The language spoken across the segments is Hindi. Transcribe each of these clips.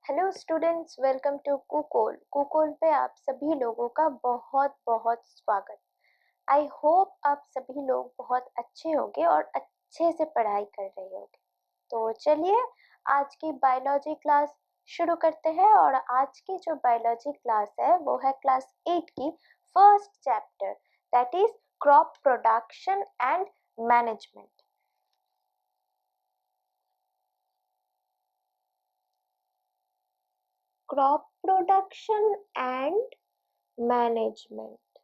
हेलो स्टूडेंट्स, वेलकम टू कुकोल। कुकोल पे आप सभी लोगों का बहुत बहुत स्वागत। आई होप आप सभी लोग बहुत अच्छे होंगे और अच्छे से पढ़ाई कर रहे होंगे। तो चलिए आज की बायोलॉजी क्लास शुरू करते हैं। और आज की जो बायोलॉजी क्लास है वो है क्लास 8 की first chapter, that is crop production and management. Crop production and management.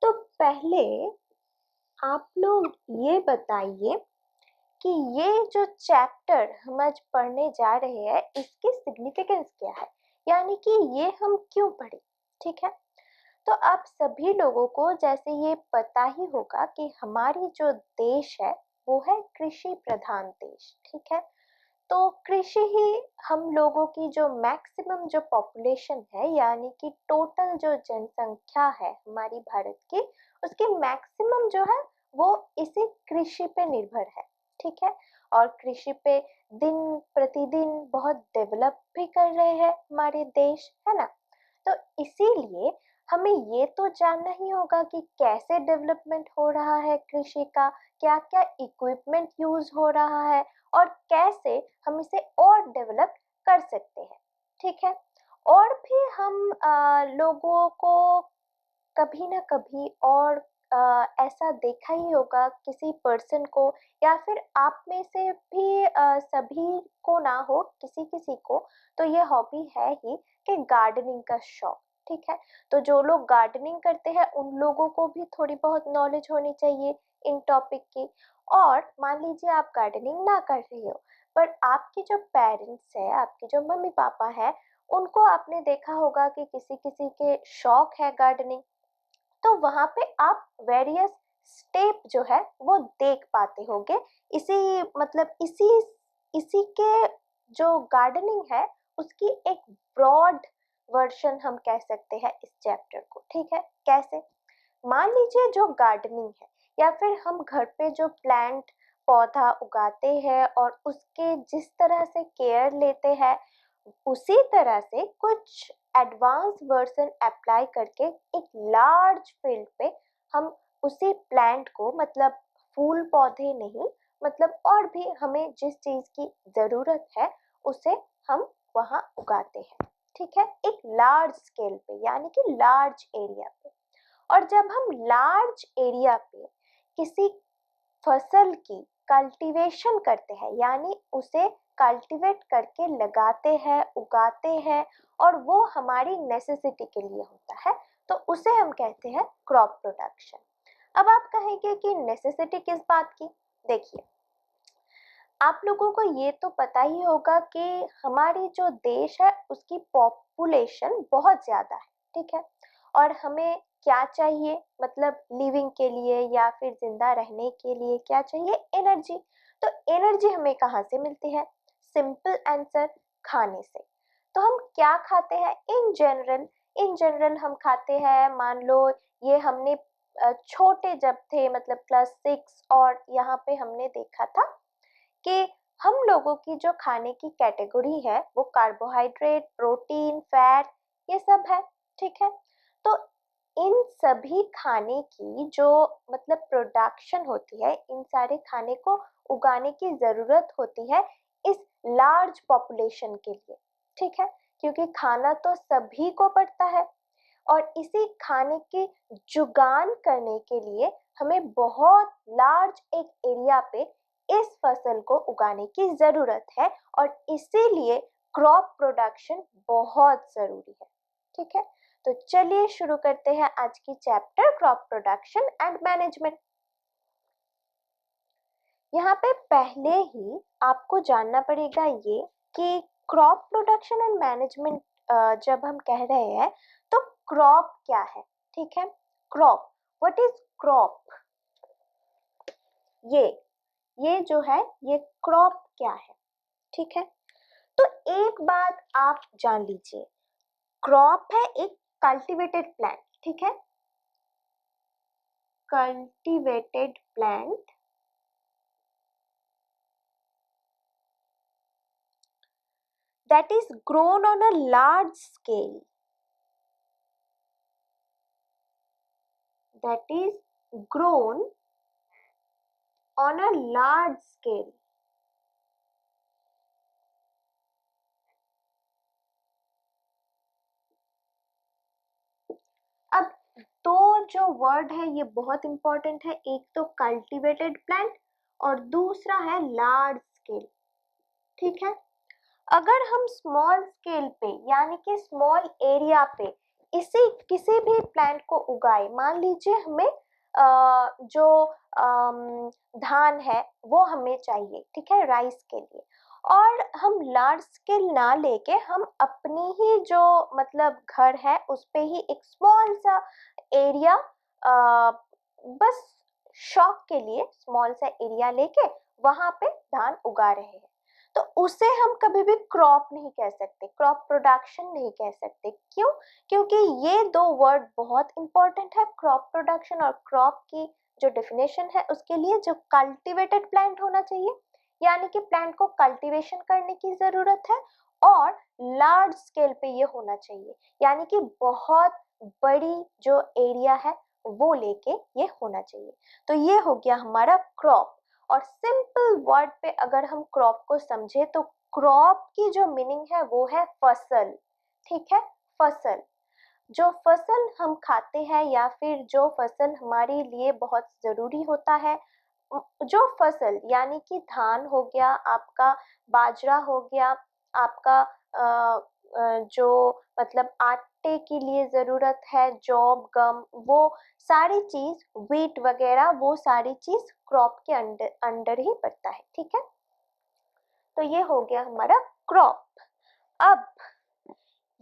तो पहले आप लोग ये बताइए कि ये जो चैप्टर हम आज पढ़ने जा रहे हैं इसकी सिग्निफिकेंस क्या है, यानी कि ये हम क्यों पढ़े। ठीक है, तो आप सभी लोगों को जैसे ये पता ही होगा कि हमारी जो देश है वो है कृषि प्रधान देश। ठीक है, तो कृषि ही हम लोगों की जो मैक्सिमम जो पॉपुलेशन है, यानी कि टोटल जो जनसंख्या है हमारी भारत की, उसकी मैक्सिमम जो है वो इसी कृषि पे निर्भर है। ठीक है, और कृषि पे दिन प्रतिदिन बहुत डेवलप भी कर रहे हैं हमारे देश, है ना। तो इसीलिए हमें ये तो जानना ही होगा कि कैसे डेवलपमेंट हो रहा है कृषि का, क्या क्या इक्विपमेंट यूज हो रहा है और कैसे हम इसे और डेवलप कर सकते हैं। ठीक है, और भी हम लोगों को कभी ना कभी और ऐसा देखा ही होगा किसी पर्सन को, या फिर आप में से भी सभी को ना हो, किसी किसी को तो ये हॉबी है ही कि गार्डनिंग का शौक। ठीक है, तो जो लोग गार्डनिंग करते हैं उन लोगों को भी थोड़ी बहुत नॉलेज होनी चाहिए इन टॉपिक की। और मान लीजिए आप गार्डनिंग ना कर रही हो, पर आपके जो पेरेंट्स है, आपके जो मम्मी पापा है, उनको आपने देखा होगा कि किसी किसी के शौक है गार्डनिंग, तो वहां पे आप वेरियस स्टेप जो है वो देख पाते होंगे। इसी मतलब इसी इसी के जो गार्डनिंग है उसकी एक ब्रॉड वर्जन हम कह सकते हैं इस चैप्टर को। ठीक है, कैसे? मान लीजिए जो गार्डनिंग है, या फिर हम घर पे जो प्लांट पौधा उगाते हैं और उसके जिस तरह से केयर लेते हैं, उसी तरह से कुछ एडवांस वर्जन अप्लाई करके एक लार्ज फील्ड पे हम उसी प्लांट को, मतलब फूल पौधे नहीं, मतलब और भी हमें जिस चीज की जरूरत है उसे हम वहां उगाते हैं। ठीक है, एक लार्ज स्केल पे यानी कि लार्ज एरिया पे। और जब हम लार्ज एरिया पे किसी फसल की कल्टीवेशन करते हैं, यानी उसे कल्टीवेट करके लगाते हैं, उगाते हैं, और वो हमारी नेसेसिटी के लिए होता है, तो उसे हम कहते हैं क्रॉप प्रोडक्शन। अब आप कहेंगे कि नेसेसिटी किस बात की? देखिए, आप लोगों को ये तो पता ही होगा कि हमारी जो देश है उसकी पॉपुलेशन बहुत ज्यादा है। ठीक है, और हमें क्या चाहिए, मतलब लिविंग के लिए या फिर जिंदा रहने के लिए क्या चाहिए? एनर्जी। तो एनर्जी हमें कहाँ से मिलती है? सिंपल आंसर, खाने से। तो हम क्या खाते हैं इन जनरल हम खाते हैं, मान लो ये हमने छोटे जब थे, मतलब क्लास 6 और यहाँ पे हमने देखा था कि हम लोगों की जो खाने की कैटेगरी है वो कार्बोहाइड्रेट, प्रोटीन, फैट, ये सब है। ठीक है, तो इन सभी खाने की जो मतलब प्रोडक्शन होती है, इन सारे खाने को उगाने की जरूरत होती है इस लार्ज पॉपुलेशन के लिए। ठीक है, क्योंकि खाना तो सभी को पड़ता है, और इसी खाने के जुगान करने के लिए हमें बहुत लार्ज एक एरिया पे इस फसल को उगाने की जरूरत है, और इसीलिए क्रॉप प्रोडक्शन बहुत जरूरी है। ठीक है, तो चलिए शुरू करते हैं आज की chapter crop production and management. यहाँ पे पहले ही आपको जानना पड़ेगा ये कि क्रॉप प्रोडक्शन एंड मैनेजमेंट जब हम कह रहे हैं तो क्रॉप क्या है। ठीक है, क्रॉप, व्हाट इज क्रॉप? ये ये जो है ये क्रॉप क्या है। ठीक है, तो एक बात आप जान लीजिए, क्रॉप है एक कल्टीवेटेड प्लांट। ठीक है, cultivated plant that is grown on a large scale. That is grown on a large scale. अब दो जो वर्ड है ये बहुत इंपॉर्टेंट है, एक तो कल्टीवेटेड प्लांट और दूसरा है लार्ज स्केल। ठीक है, अगर हम स्मॉल स्केल पे यानी कि स्मॉल एरिया पे इसी किसी भी प्लांट को उगाए, मान लीजिए हमें जो धान है वो हमें चाहिए, ठीक है, राइस के लिए, और हम लार्ज स्केल ना लेके हम अपनी ही जो मतलब घर है उस पे ही एक स्मॉल सा एरिया, बस शौक के लिए स्मॉल सा एरिया लेके वहां पे धान उगा रहे हैं, तो उसे हम कभी भी क्रॉप नहीं कह सकते, क्रॉप प्रोडक्शन नहीं कह सकते। क्यों? क्योंकि ये दो वर्ड बहुत इंपॉर्टेंट है, क्रॉप प्रोडक्शन और क्रॉप की जो डेफिनेशन है उसके लिए जो कल्टीवेटेड प्लांट होना चाहिए, यानी कि प्लांट को कल्टीवेशन करने की जरूरत है, और लार्ज स्केल पे ये होना चाहिए, यानी कि बहुत बड़ी जो एरिया है वो लेके ये होना चाहिए। तो ये हो गया हमारा क्रॉप। और सिंपल वर्ड पे अगर हम क्रॉप को समझे तो क्रॉप की जो मीनिंग है वो है फसल। ठीक है, फसल, जो फसल हम खाते हैं या फिर जो फसल हमारे लिए बहुत जरूरी होता है, जो फसल यानी कि धान हो गया आपका, बाजरा हो गया आपका, जो मतलब आटे के लिए जरूरत है, जौ गम, वो सारी चीज, व्हीट वगैरह, वो सारी चीज क्रॉप के अंडर ही पड़ता है। ठीक है, तो ये हो गया हमारा क्रॉप। अब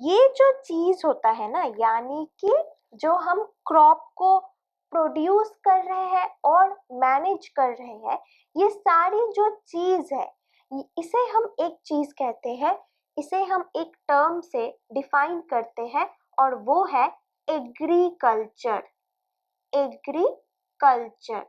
ये जो चीज होता है ना, यानी कि जो हम क्रॉप को प्रोड्यूस कर रहे हैं और मैनेज कर रहे हैं, ये सारी जो चीज है इसे हम एक चीज कहते हैं, इसे हम एक टर्म से डिफाइन करते हैं और वो है एग्रीकल्चर। एग्रीकल्चर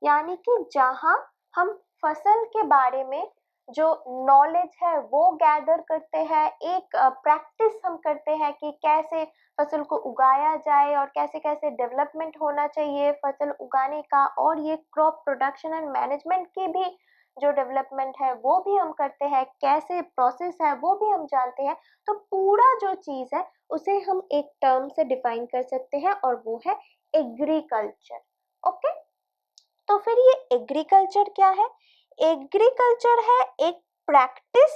यानी कि जहां हम फसल के बारे में जो नॉलेज है वो गैदर करते हैं, एक प्रैक्टिस हम करते हैं कि कैसे फसल को उगाया जाए और कैसे कैसे डेवलपमेंट होना चाहिए फसल उगाने का, और ये क्रॉप प्रोडक्शन एंड मैनेजमेंट की भी जो डेवलपमेंट है वो भी हम करते हैं, कैसे प्रोसेस है वो भी हम जानते हैं। तो पूरा जो चीज है उसे हम एक टर्म से डिफाइन कर सकते हैं और वो है एग्रीकल्चर। ओके, तो फिर ये एग्रीकल्चर क्या है? एग्रीकल्चर है एक practice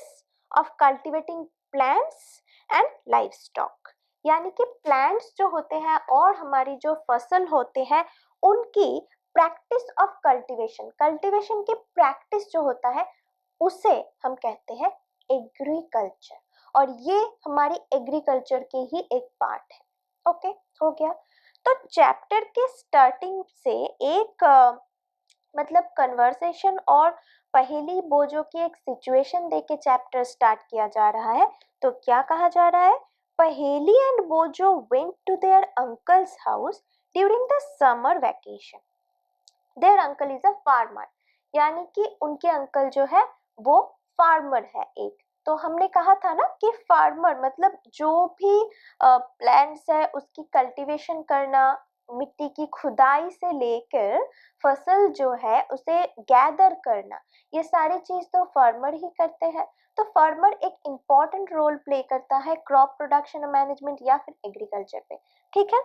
of cultivating plants and livestock, यानी कि प्लांट्स जो होते हैं और हमारी जो फसल होते हैं उनकी प्रैक्टिस ऑफ कल्टीवेशन, कल्टीवेशन की प्रैक्टिस जो होता है उसे हम कहते हैं एग्रीकल्चर, और ये हमारी एग्रीकल्चर के ही एक पार्ट है। ओके, हो गया। तो चैप्टर के स्टार्टिंग से एक मतलब कन्वर्सेशन और पहेली बोझों की एक सिचुएशन देके चैप्टर स्टार्ट किया जा रहा है। तो क्या कहा जा रहा है? Paheli and Bojho went to their uncle's house during the summer vacation. Their uncle is a farmer, यानी कि उनके अंकल जो है वो फार्मर है एक। तो हमने कहा था ना कि फार्मर मतलब जो भी प्लांट्स है उसकी कल्टीवेशन करना, मिट्टी की खुदाई से लेकर फसल जो है उसे गैदर करना, ये सारी चीज तो फार्मर ही करते हैं। तो फार्मर एक इम्पॉर्टेंट रोल प्ले करता है क्रॉप प्रोडक्शन मैनेजमेंट या फिर एग्रीकल्चर पे। ठीक है,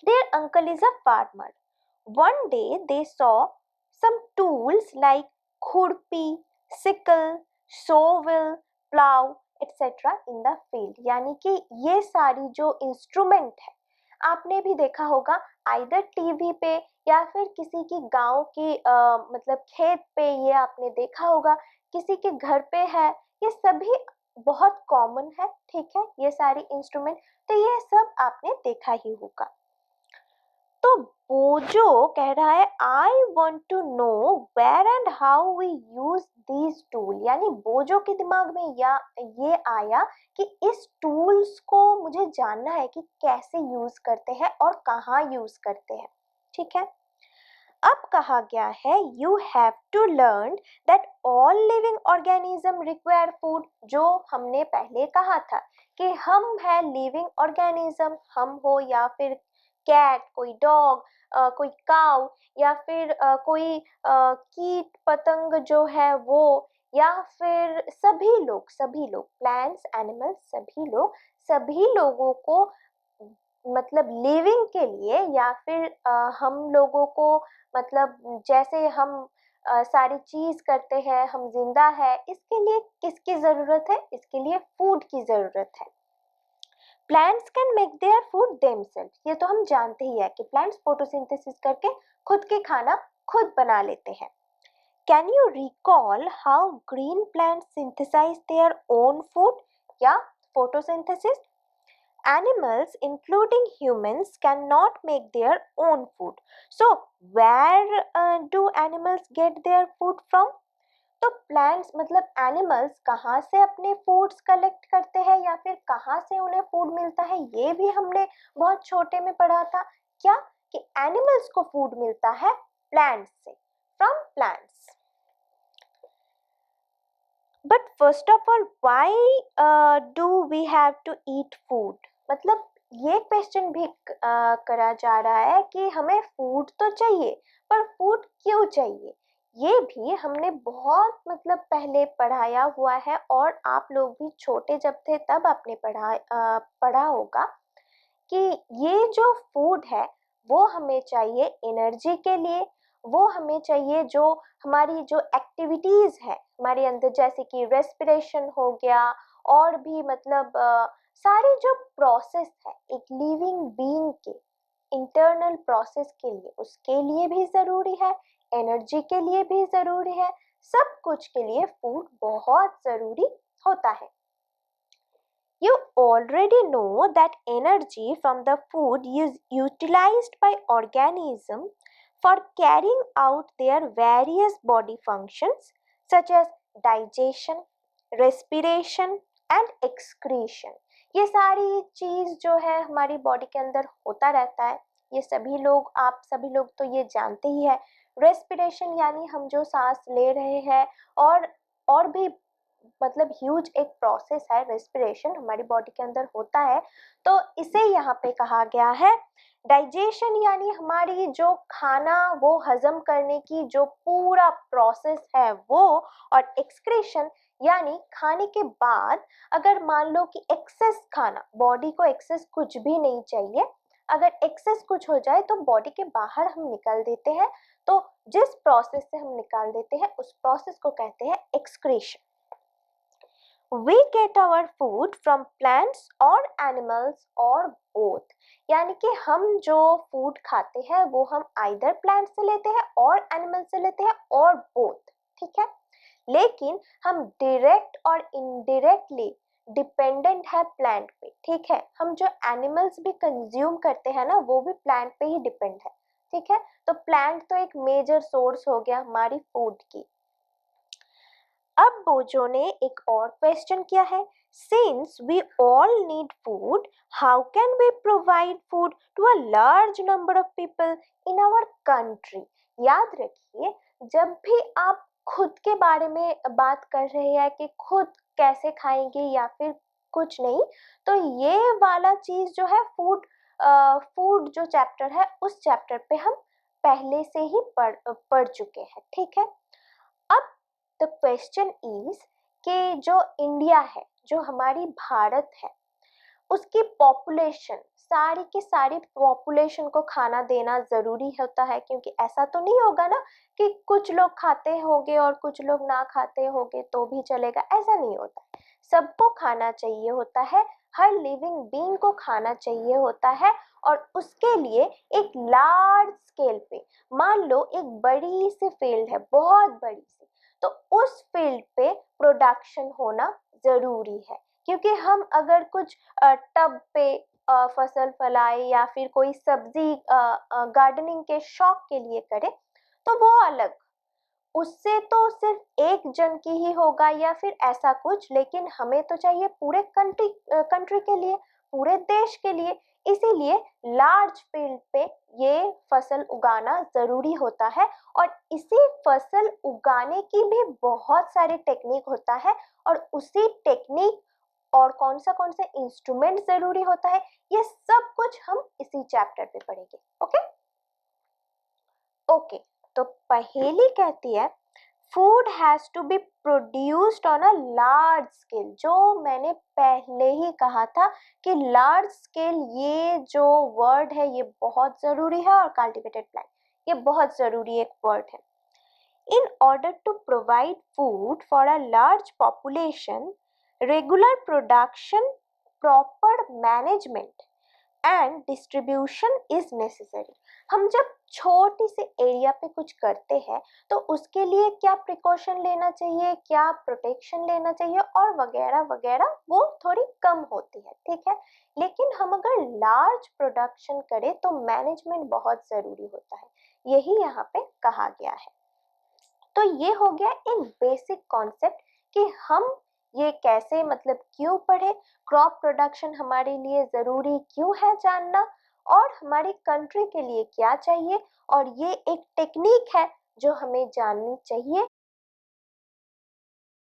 there uncle is a farmer. One day they saw some tools like khurpi, sickle, shovel, plow, etc. in the field, यानी कि ये सारी जो इंस्ट्रूमेंट है आपने भी देखा होगा आइदर टीवी पे या फिर किसी की गांव की मतलब खेत पे, ये आपने देखा होगा किसी के घर पे है, ये सभी बहुत कॉमन है। ठीक है, ये सारी इंस्ट्रूमेंट, तो ये सब आपने देखा ही होगा। तो बोजो कह रहा है I want to know where and how we use these tool, यानी बोजो के दिमाग में ये आया कि इस टूल्स को मुझे जानना है कि कैसे यूज करते हैं और कहाँ यूज करते हैं। ठीक है, अब कहा गया है you have to learn that all living organism require food. जो हमने पहले कहा था कि हम है लिविंग ऑर्गेनिज्म, हम हो या फिर कैट, कोई डॉग, कोई काउ, या फिर कोई कीट पतंग जो है वो, या फिर सभी लोग प्लांट्स एनिमल्स, सभी लोगों को मतलब लिविंग के लिए, या फिर हम लोगों को मतलब जैसे हम सारी चीज करते हैं, हम जिंदा है, इसके लिए किसकी जरूरत है? इसके लिए फूड की जरूरत है। Plants can make their food themself, ये तो हम जानते ही है कि प्लांट्स फोटोसिंथेसिस करके खुद के खाना खुद बना लेते हैं। Can you recall how green plants synthesise their own food? या photosynthesis, animals including humans cannot make their own food, so where do animals get their food from? तो प्लांट्स मतलब एनिमल्स कहाँ से अपने फूड्स कलेक्ट करते हैं या फिर कहाँ से उन्हें फूड मिलता है, ये भी हमने बहुत छोटे में पढ़ा था। क्या कि एनिमल्स को फूड मिलता है प्लांट्स से, from plants. But first of all why do we have to eat food? मतलब ये क्वेश्चन भी करा जा रहा है कि हमें फूड तो चाहिए, पर फूड क्यों चाहिए? ये भी हमने बहुत मतलब पहले पढ़ाया हुआ है, और आप लोग भी छोटे जब थे तब आपने पढ़ा होगा कि ये जो फूड है वो हमें चाहिए एनर्जी के लिए, वो हमें चाहिए जो हमारी जो एक्टिविटीज है हमारे अंदर, जैसे कि रेस्पिरेशन हो गया, और भी मतलब सारे जो प्रोसेस है एक लिविंग बीइंग के इंटरनल प्रोसेस के लिए, उसके लिए भी जरूरी है, एनर्जी के लिए भी जरूरी है, सब कुछ के लिए फूड बहुत जरूरी होता है। You already know that energy from the food is utilized by organisms for carrying out their various body functions such as digestion, respiration and excretion. ये सारी चीज जो है हमारी बॉडी के अंदर होता रहता है, ये सभी लोग, आप सभी लोग तो ये जानते ही है। रेस्पिरेशन यानी हम जो सांस ले रहे हैं, और भी मतलब ह्यूज एक प्रोसेस है रेस्पिरेशन, हमारी बॉडी के अंदर होता है, तो इसे यहाँ पे कहा गया है। डाइजेशन यानी हमारी जो खाना वो हजम करने की जो पूरा प्रोसेस है वो, और एक्सक्रीशन यानी खाने के बाद अगर मान लो कि एक्सेस खाना, बॉडी को एक्सेस कुछ भी नहीं चाहिए, अगर एक्सेस कुछ हो जाए तो बॉडी के बाहर हम निकाल देते हैं, तो जिस प्रोसेस से हम निकाल देते हैं उस प्रोसेस को कहते हैं excretion. We get our food from plants or animals or both, यानी कि हम जो फूड खाते हैं वो हम आइदर प्लांट से लेते हैं और एनिमल से लेते हैं, और बोथ, ठीक है। लेकिन हम डायरेक्ट और इनडायरेक्टली डिपेंडेंट है प्लांट पे, ठीक है। हम जो एनिमल्स भी कंज्यूम करते हैं ना वो भी प्लांट पे ही डिपेंड है, ठीक है। तो प्लांट तो एक मेजर सोर्स हो गया हमारी फूड की। अब बोजो ने एक और क्वेश्चन किया है, since we all need food, how can we provide food to a large number of people in our country? याद रखिए, जब भी आप खुद के बारे में बात कर रहे हैं कि खुद कैसे खाएंगे या फिर कुछ नहीं, तो ये वाला चीज जो है फूड जो चैप्टर है उस चैप्टर पे हम पहले से ही पढ़ चुके हैं, ठीक है। अब द क्वेश्चन इज कि जो इंडिया है, जो हमारी भारत है, उसकी पॉपुलेशन, सारी की सारी पॉपुलेशन को खाना देना जरूरी होता है, क्योंकि ऐसा तो नहीं होगा ना कि कुछ लोग खाते होंगे और कुछ लोग ना खाते होंगे तो भी चलेगा, ऐसा नहीं होता। सबको खाना चाहिए होता है, हर लिविंग बीइंग को खाना चाहिए होता है, और उसके लिए एक लार्ज स्केल पे, मान लो एक बड़ी सी फील्ड है, बहुत बड़ी सी, तो उस फील्ड पे प्रोडक्शन होना जरूरी है। क्योंकि हम अगर कुछ टब पे फसल फलाए या फिर कोई सब्जी गार्डनिंग के शौक के लिए करे तो वो अलग, उससे तो सिर्फ एक जन की ही होगा या फिर ऐसा कुछ, लेकिन हमें तो चाहिए पूरे कंट्री के लिए, पूरे देश के लिए इसीलिए लार्ज फील्ड पे ये फसल उगाना जरूरी होता है और इसी फसल उगाने की भी बहुत सारे टेक्निक होता है और उसी टेक्निक और कौन सा इंस्ट्रूमेंट जरूरी होता है, ये सब कुछ हम इसी चैप्टर पे पढ़ेंगे। ओके ओके, तो पहेली कहती है food has to be produced on a large scale. जो मैंने पहले ही कहा था कि लार्ज स्केल ये जो वर्ड है ये बहुत जरूरी है और कल्टिवेटेड प्लांट ये बहुत जरूरी एक वर्ड है। In order to provide food for a large population, regular production, proper management and distribution is necessary। हम जब छोटी सी एरिया पे कुछ करते हैं तो उसके लिए क्या प्रिकॉशन लेना चाहिए, क्या प्रोटेक्शन लेना चाहिए और वगैरह वगैरह वो थोड़ी कम होती है, ठीक है। लेकिन हम अगर लार्ज प्रोडक्शन करें तो मैनेजमेंट बहुत ज़रूरी होता है, यही यहाँ पे कहा गया है। तो ये हो गया एक बेसिक कॉन्सेप्ट कि हम ये कैसे मतलब क्यों पढ़े, क्रॉप प्रोडक्शन हमारे लिए ज़रूरी क्यों है जानना और हमारी कंट्री के लिए क्या चाहिए और ये एक टेक्निक है जो हमें जाननी चाहिए